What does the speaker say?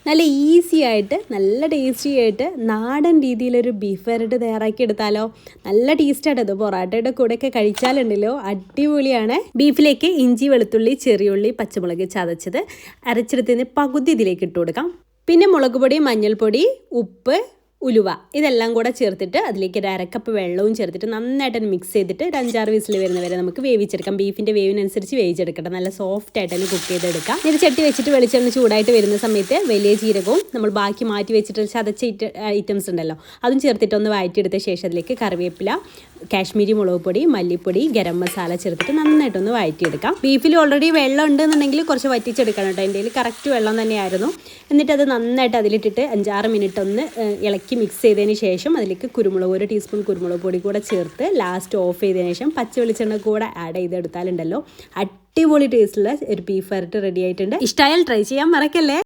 നല്ല ഈസി ആയിട്ട് നല്ല ടേസ്റ്റി ആയിട്ട് നാടൻ രീതിയിലൊരു ബീഫ് വരട്ട് തയ്യാറാക്കി എടുത്താലോ. നല്ല ടേസ്റ്റായിട്ട് അത് പൊറാട്ടയുടെ കൂടെയൊക്കെ കഴിച്ചാലുണ്ടല്ലോ, അടിപൊളിയാണ്. ബീഫിലേക്ക് ഇഞ്ചി, വെളുത്തുള്ളി, ചെറിയുള്ളി, പച്ചമുളക് ചതച്ചത് അരച്ചെടുത്തതിന് പകുതി ഇതിലേക്ക് ഇട്ട് കൊടുക്കാം. പിന്നെ മുളക് പൊടി, മഞ്ഞൾപ്പൊടി, ഉപ്പ്, ഉലുവ ഇതെല്ലാം കൂടെ ചേർത്തിട്ട് അതിലേക്ക് ഒരു അരക്കപ്പ് വെള്ളവും ചേർത്തിട്ട് നന്നായിട്ട് മിക്സ് ചെയ്തിട്ട് ഒരു 5-6 വിസിൽ വരുന്നവരെ നമുക്ക് വേവിച്ചെടുക്കാം. ബീഫിൻ്റെ വേവിനനുസരിച്ച് വേവിച്ചെടുക്കട്ടെ. നല്ല സോഫ്റ്റ് ആയിട്ട് തന്നെ കുക്ക് ചെയ്തെടുക്കാം. ഇത് ചട്ടി വെച്ചിട്ട് വെളിച്ചെണ്ണ ചൂടായിട്ട് വരുന്ന സമയത്ത് വലിയ ജീരകവും നമ്മൾ ബാക്കി മാറ്റി വെച്ചിട്ട് ചതച്ച ഐറ്റംസ് ഉണ്ടല്ലോ അതും ചേർത്തിട്ട് ഒന്ന് വഴറ്റിയെടുത്ത ശേഷം അതിലേക്ക് കറിവേപ്പില, കാശ്മീരി മുളക് പൊടി, മല്ലിപ്പൊടി, ഗരം മസാല ചേർത്തിട്ട് നന്നായിട്ടൊന്ന് വഴറ്റിയെടുക്കാം. ബീഫിൽ ഓൾറെഡി വെള്ളം ഉണ്ടെന്നുണ്ടെങ്കിൽ കുറച്ച് വറ്റിച്ചെടുക്കണം കേട്ടോ. എൻ്റെ കയ്യിൽ കറക്റ്റ് വെള്ളം തന്നെയായിരുന്നു. എന്നിട്ട് അത് നന്നായിട്ട് അതിലിട്ടിട്ട് 5-6 മിനിറ്റ് ഒന്ന് ഇളക്കി മിക്സ് ചെയ്തതിന് ശേഷം അതിലേക്ക് കുരുമുളക്, 1 ടീസ്പൂൺ കുരുമുളക് പൊടി കൂടെ ചേർത്ത് ലാസ്റ്റ് ഓഫ് ചെയ്തതിന് ശേഷം പച്ച വെളിച്ചെണ്ണ കൂടെ ആഡ് ചെയ്തെടുത്താലുണ്ടല്ലോ അടിപൊളി ടേസ്റ്റുള്ള ഒരു ബീഫ് വരട്ട് റെഡി ആയിട്ടുണ്ട്. ഇഷ്ടമായാൽ ട്രൈ ചെയ്യാൻ മറക്കല്ലേ.